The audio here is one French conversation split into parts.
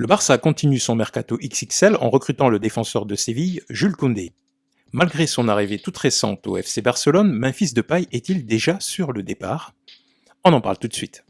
Le Barça continue son mercato XXL en recrutant le défenseur de Séville, Jules Koundé. Malgré son arrivée toute récente au FC Barcelone, Memphis Depay est-il déjà sur le départ? On en parle tout de suite.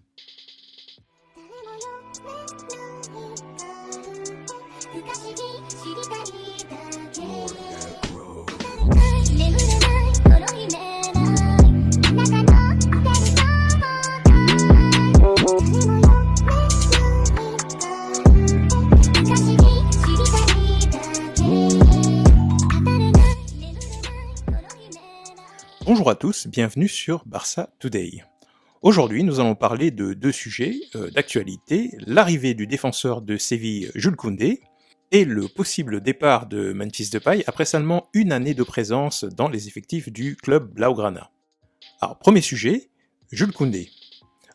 Bonjour à tous, bienvenue sur Barça Today. Aujourd'hui, nous allons parler de deux sujets d'actualité, l'arrivée du défenseur de Séville, Jules Koundé, et le possible départ de Memphis Depay après seulement une année de présence dans les effectifs du club Blaugrana. Alors, premier sujet, Jules Koundé.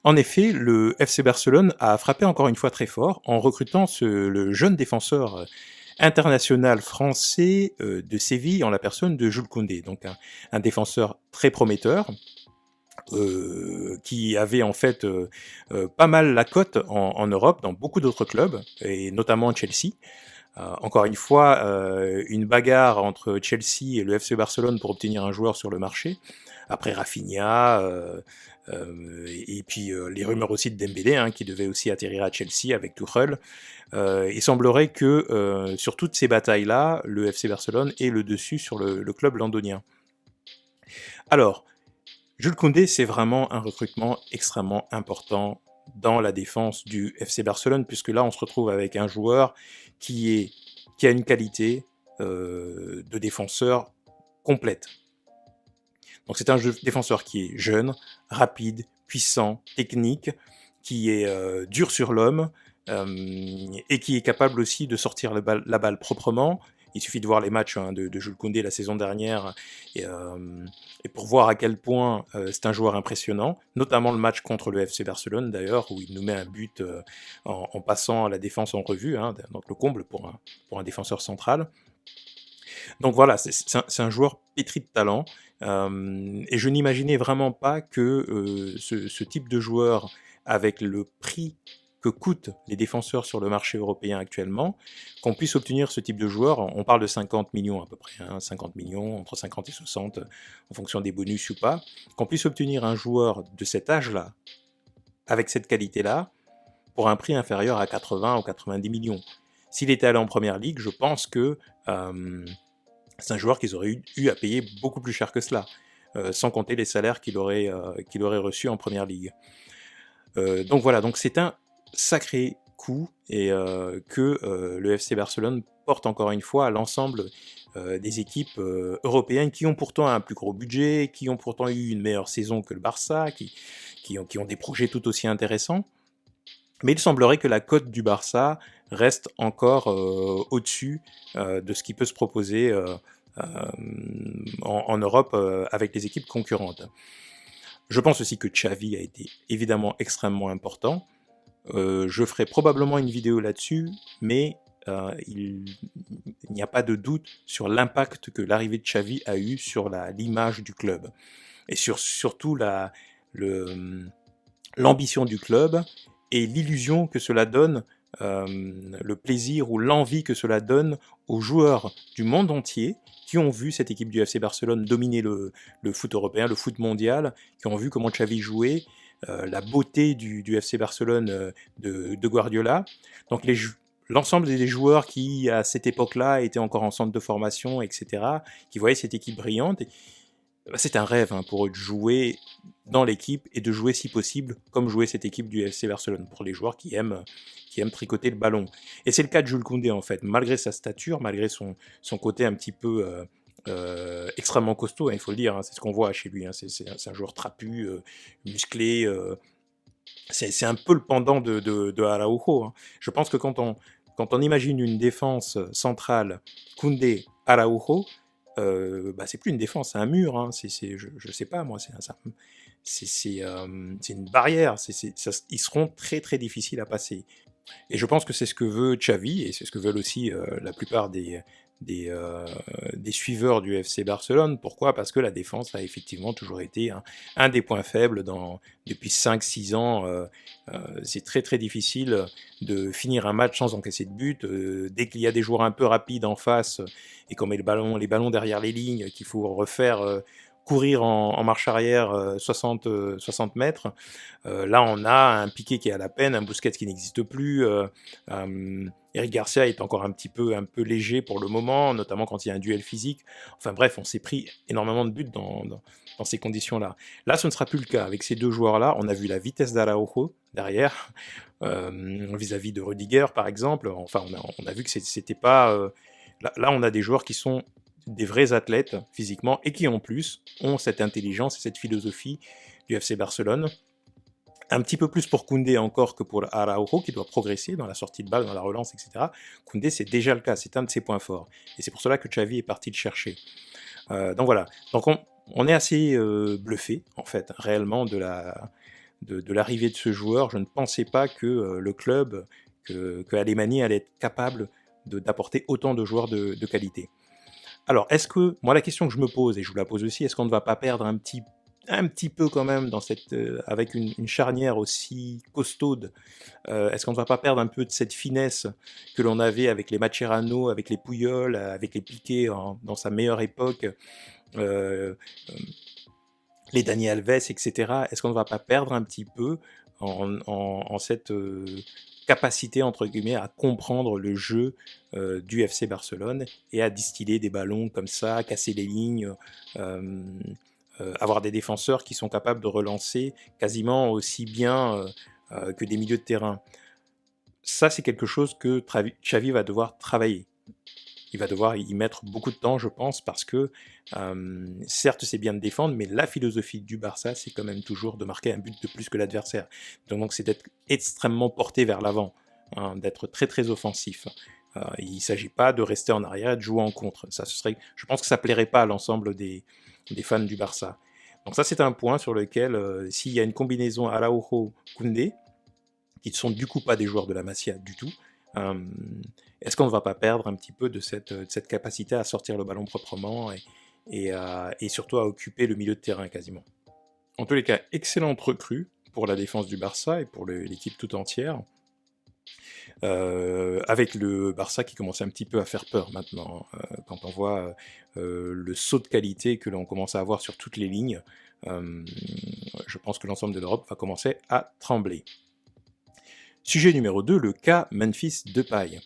En effet, le FC Barcelone a frappé encore une fois très fort en recrutant le jeune défenseur international français de Séville en la personne de Jules Koundé, donc un défenseur très prometteur, qui avait en fait pas mal la cote en Europe dans beaucoup d'autres clubs, et notamment Chelsea. Encore une fois, une bagarre entre Chelsea et le FC Barcelone pour obtenir un joueur sur le marché. Après Rafinha, et puis les rumeurs aussi de Dembélé, qui devait aussi atterrir à Chelsea avec Tuchel. Il semblerait que sur toutes ces batailles-là, le FC Barcelone ait le dessus sur le club londonien. Alors, Jules Koundé, c'est vraiment un recrutement extrêmement important dans la défense du FC Barcelone, puisque là, on se retrouve avec un joueur qui a une qualité de défenseur complète. Donc c'est un défenseur qui est jeune, rapide, puissant, technique, qui est dur sur l'homme, et qui est capable aussi de sortir la balle proprement. Il suffit de voir les matchs de Jules Koundé la saison dernière et pour voir à quel point c'est un joueur impressionnant, notamment le match contre le FC Barcelone d'ailleurs, où il nous met un but en passant la défense en revue, donc le comble pour un défenseur central. Donc voilà, c'est un joueur pétri de talent, et je n'imaginais vraiment pas que ce type de joueur, avec le prix que coûtent les défenseurs sur le marché européen actuellement, qu'on puisse obtenir ce type de joueur. On parle de 50 millions à peu près, 50 millions, entre 50 et 60, en fonction des bonus ou pas, qu'on puisse obtenir un joueur de cet âge-là, avec cette qualité-là, pour un prix inférieur à 80 ou 90 millions. S'il était allé en première ligue, je pense que c'est un joueur qu'ils auraient eu à payer beaucoup plus cher que cela, sans compter les salaires qu'il aurait reçus en première ligue. Donc voilà, donc c'est un sacré coup, et que le FC Barcelone porte encore une fois à l'ensemble des équipes européennes qui ont pourtant un plus gros budget, qui ont pourtant eu une meilleure saison que le Barça, qui ont des projets tout aussi intéressants. Mais il semblerait que la cote du Barça reste encore au-dessus de ce qui peut se proposer en Europe avec les équipes concurrentes. Je pense aussi que Xavi a été évidemment extrêmement important. Je ferai probablement une vidéo là-dessus, mais il n'y a pas de doute sur l'impact que l'arrivée de Xavi a eu sur l'image du club. Et surtout l'ambition du club et l'illusion que cela donne, le plaisir ou l'envie que cela donne aux joueurs du monde entier qui ont vu cette équipe du FC Barcelone dominer le foot européen, le foot mondial, qui ont vu comment Xavi jouait, la beauté du FC Barcelone de Guardiola. Donc l'ensemble des joueurs qui, à cette époque-là, étaient encore en centre de formation, etc., qui voyaient cette équipe brillante, c'est un rêve pour eux de jouer dans l'équipe et de jouer si possible comme jouait cette équipe du FC Barcelone, pour les joueurs qui aiment tricoter le ballon. Et c'est le cas de Jules Koundé en fait, malgré sa stature, malgré son côté un petit peu extrêmement costaud, il faut le dire, c'est ce qu'on voit chez lui, c'est un joueur trapu, musclé, c'est un peu le pendant de Araujo. Je pense que quand on imagine une défense centrale Koundé, Araujo, c'est plus une défense, c'est un mur, je sais pas moi, c'est une barrière, ils seront très très difficiles à passer. Et je pense que c'est ce que veut Xavi, et c'est ce que veulent aussi la plupart des, euh, des suiveurs du FC Barcelone. Pourquoi? Parce que la défense a effectivement toujours été un des points faibles depuis 5-6 ans. C'est très très difficile de finir un match sans encaisser de but. Dès qu'il y a des joueurs un peu rapides en face et qu'on met les ballons derrière les lignes, qu'il faut refaire courir en marche arrière 60 mètres. Là, on a un Piqué qui est à la peine, un Busquets qui n'existe plus. Eric Garcia est encore un peu léger pour le moment, notamment quand il y a un duel physique. Enfin bref, on s'est pris énormément de buts dans ces conditions-là. Là, ce ne sera plus le cas. Avec ces deux joueurs-là, on a vu la vitesse d'Araujo derrière, vis-à-vis de Rudiger, par exemple. Enfin, on a vu que c'était pas... là, on a des joueurs qui sont des vrais athlètes physiquement et qui en plus ont cette intelligence et cette philosophie du FC Barcelone. Un petit peu plus pour Koundé encore que pour Araujo qui doit progresser dans la sortie de balle, dans la relance, etc. Koundé, c'est déjà le cas, c'est un de ses points forts. Et c'est pour cela que Xavi est parti le chercher. Donc voilà, donc on est assez bluffé en fait, réellement de l'arrivée de ce joueur. Je ne pensais pas que le club, que Alemany allait être capable d'apporter autant de joueurs de qualité. Alors, moi la question que je me pose, et je vous la pose aussi, est-ce qu'on ne va pas perdre un petit peu quand même avec une charnière aussi costaude, est-ce qu'on ne va pas perdre un peu de cette finesse que l'on avait avec les Mascherano, avec les Puyol, avec les Piqué dans sa meilleure époque, euh, les Dani Alves, etc. Est-ce qu'on ne va pas perdre un petit peu en cette capacité, entre guillemets, à comprendre le jeu du FC Barcelone et à distiller des ballons comme ça, casser les lignes, avoir des défenseurs qui sont capables de relancer quasiment aussi bien que des milieux de terrain. Ça, c'est quelque chose que Xavi va devoir travailler. Il va devoir y mettre beaucoup de temps, je pense, parce que certes, c'est bien de défendre, mais la philosophie du Barça, c'est quand même toujours de marquer un but de plus que l'adversaire. Donc c'est d'être extrêmement porté vers l'avant, hein, d'être très très offensif. Il ne s'agit pas de rester en arrière et de jouer en contre. Je pense que ça ne plairait pas à l'ensemble des fans du Barça. Donc ça, c'est un point sur lequel, s'il y a une combinaison Araujo-Koundé, qui ne sont du coup pas des joueurs de la Masia du tout, est-ce qu'on ne va pas perdre un petit peu de cette capacité à sortir le ballon proprement et surtout à occuper le milieu de terrain quasiment? En tous les cas, excellente recrue pour la défense du Barça et pour l'équipe tout entière. Avec le Barça qui commence un petit peu à faire peur maintenant, quand on voit le saut de qualité que l'on commence à avoir sur toutes les lignes. Je pense que l'ensemble de l'Europe va commencer à trembler. Sujet numéro 2, le cas Memphis Depay.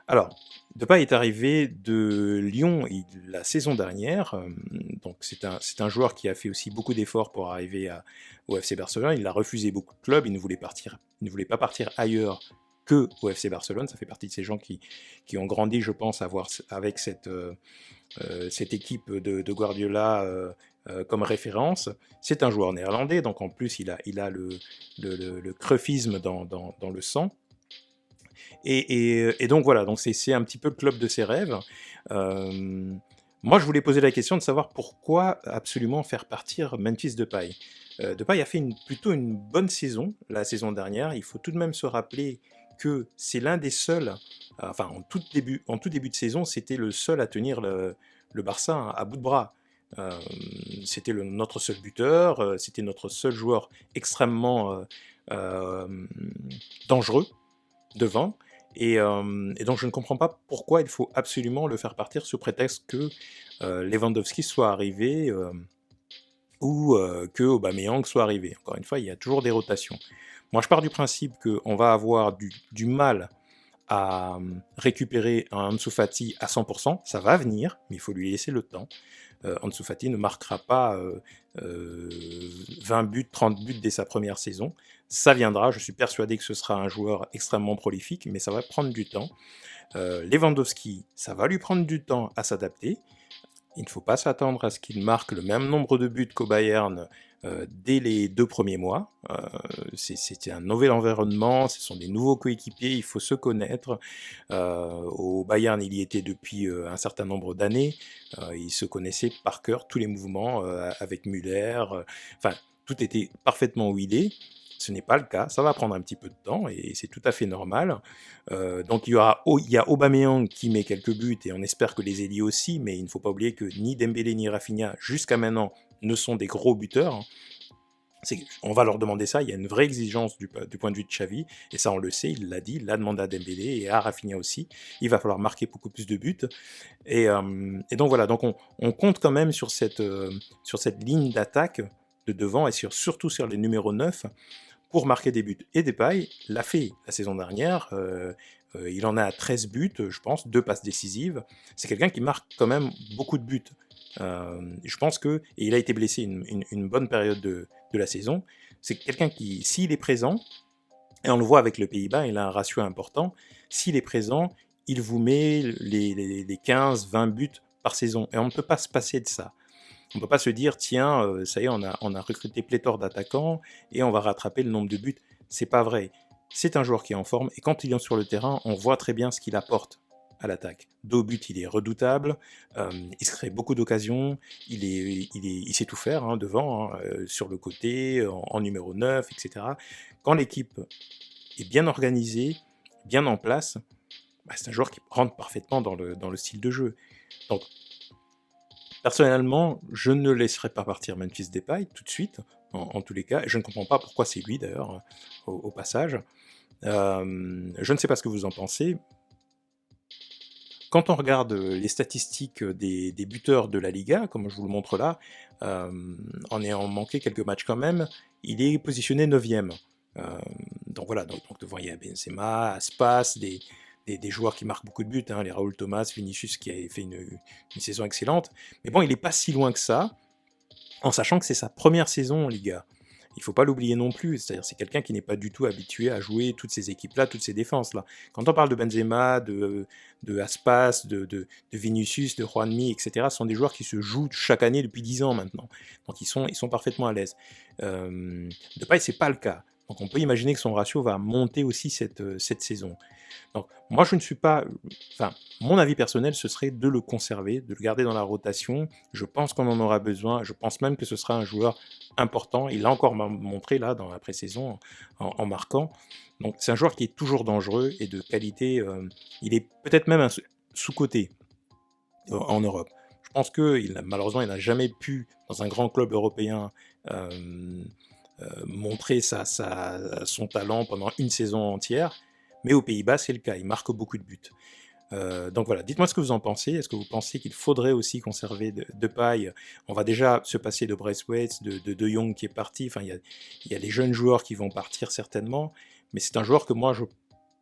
Alors, Depay est arrivé de Lyon la saison dernière, donc c'est un joueur qui a fait aussi beaucoup d'efforts pour arriver au FC Barcelone. Il a refusé beaucoup de clubs, il ne voulait pas partir ailleurs que au FC Barcelone. Ça fait partie de ces gens qui ont grandi, je pense, avec cette équipe de Guardiola comme référence. C'est un joueur néerlandais, donc en plus il a le creufisme dans le sang. Et donc voilà, donc c'est un petit peu le club de ses rêves. Moi, je voulais poser la question de savoir pourquoi absolument faire partir Memphis Depay. Depay a fait plutôt une bonne saison la saison dernière. Il faut tout de même se rappeler que c'est l'un des seuls, enfin en tout début de saison, c'était le seul à tenir le Barça à bout de bras. C'était notre seul buteur, c'était notre seul joueur extrêmement dangereux devant. Et donc je ne comprends pas pourquoi il faut absolument le faire partir sous prétexte que Lewandowski soit arrivé ou que Aubameyang soit arrivé. Encore une fois, il y a toujours des rotations. Moi, je pars du principe qu'on va avoir du mal à récupérer un Ansu Fati à 100%. Ça va venir, mais il faut lui laisser le temps. Ansu Fati ne marquera pas 20 buts, 30 buts dès sa première saison. Ça viendra, je suis persuadé que ce sera un joueur extrêmement prolifique, mais ça va prendre du temps. Lewandowski, ça va lui prendre du temps à s'adapter. Il ne faut pas s'attendre à ce qu'il marque le même nombre de buts qu'au Bayern dès les 2 premiers mois. C'était un nouvel environnement, ce sont des nouveaux coéquipiers, il faut se connaître. Au Bayern, il y était depuis un certain nombre d'années. Il se connaissait par cœur tous les mouvements avec Müller. Enfin, tout était parfaitement huilé. Ce n'est pas le cas, ça va prendre un petit peu de temps et c'est tout à fait normal. Donc il y a Aubameyang qui met quelques buts et on espère que les ailiers aussi, mais il ne faut pas oublier que ni Dembélé ni Rafinha, jusqu'à maintenant, ne sont des gros buteurs. On va leur demander ça, il y a une vraie exigence du point de vue de Xavi, et ça on le sait, il l'a dit, il l'a demandé à Dembélé et à Rafinha aussi, il va falloir marquer beaucoup plus de buts, et donc voilà, donc on compte quand même sur cette ligne d'attaque de devant, et surtout sur les numéros 9, pour marquer des buts. Et Depay l'a fait la saison dernière, il en a à 13 buts, je pense, 2 passes décisives, c'est quelqu'un qui marque quand même beaucoup de buts. Je pense que, et il a été blessé une bonne période de la saison, c'est quelqu'un qui, s'il est présent, et on le voit avec le Pays-Bas, il a un ratio important, s'il est présent, il vous met les 15-20 buts par saison, et on ne peut pas se passer de ça. On ne peut pas se dire, tiens, ça y est, on a recruté pléthore d'attaquants, et on va rattraper le nombre de buts. C'est pas vrai. C'est un joueur qui est en forme, et quand il est sur le terrain, on voit très bien ce qu'il apporte à l'attaque. Dos au but, il est redoutable, il se crée beaucoup d'occasions, il sait tout faire hein, devant, hein, sur le côté, en numéro 9, etc. Quand l'équipe est bien organisée, bien en place, bah, c'est un joueur qui rentre parfaitement dans le style de jeu. Donc, personnellement, je ne laisserai pas partir Memphis Depay tout de suite, en tous les cas, et je ne comprends pas pourquoi c'est lui d'ailleurs, au passage. Je ne sais pas ce que vous en pensez. Quand on regarde les statistiques des buteurs de la Liga, comme je vous le montre là, en ayant manqué quelques matchs quand même, il est positionné 9e. Donc voilà, donc devant il y a Benzema, Aspas, des joueurs qui marquent beaucoup de buts, hein, les Raúl Thomas, Vinicius qui a fait une saison excellente. Mais bon, il n'est pas si loin que ça, en sachant que c'est sa première saison en Liga. Il ne faut pas l'oublier non plus, c'est-à-dire c'est quelqu'un qui n'est pas du tout habitué à jouer toutes ces équipes-là, toutes ces défenses-là. Quand on parle de Benzema, de Aspas, de Vinicius, de Juanmi, etc., ce sont des joueurs qui se jouent chaque année depuis 10 ans maintenant. Donc ils sont parfaitement à l'aise. Depay, c'est pas le cas. Donc on peut imaginer que son ratio va monter aussi cette saison. Donc moi je ne suis pas... Enfin, mon avis personnel, ce serait de le conserver, de le garder dans la rotation. Je pense qu'on en aura besoin. Je pense même que ce sera un joueur important. Il l'a encore montré là dans la pré-saison en marquant. Donc c'est un joueur qui est toujours dangereux et de qualité. Il est peut-être même sous-coté en Europe. Je pense que malheureusement il n'a jamais pu dans un grand club européen montrer son talent pendant une saison entière. Mais aux Pays-Bas c'est le cas. Il marque beaucoup de buts. Donc voilà, dites-moi ce que vous en pensez. Est-ce que vous pensez qu'il faudrait aussi conserver Depay? On va déjà se passer de Braithwaite, de Jong qui est parti. Enfin, il y a des jeunes joueurs qui vont partir certainement, mais c'est un joueur que moi je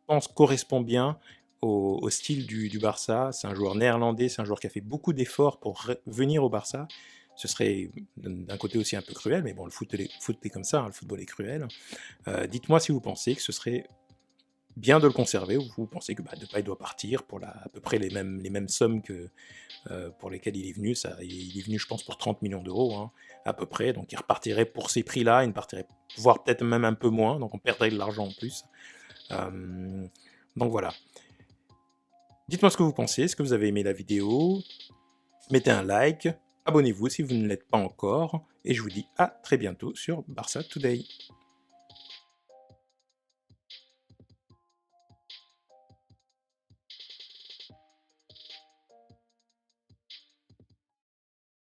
pense correspond bien au style du Barça. C'est un joueur néerlandais, c'est un joueur qui a fait beaucoup d'efforts pour venir au Barça. Ce serait d'un côté aussi un peu cruel, mais bon, le foot est comme ça, hein, le football est cruel. Dites-moi si vous pensez que ce serait bien de le conserver, ou vous pensez que Depay doit partir pour à peu près les mêmes sommes que pour lesquelles il est venu. Il est venu, je pense, pour 30 millions d'euros, hein, à peu près. Donc il repartirait pour ces prix-là, il partirait, voire peut-être même un peu moins, donc on perdrait de l'argent en plus. Donc voilà. Dites-moi ce que vous pensez, est-ce que vous avez aimé la vidéo? Mettez un like, abonnez-vous si vous ne l'êtes pas encore, et je vous dis à très bientôt sur Barça Today.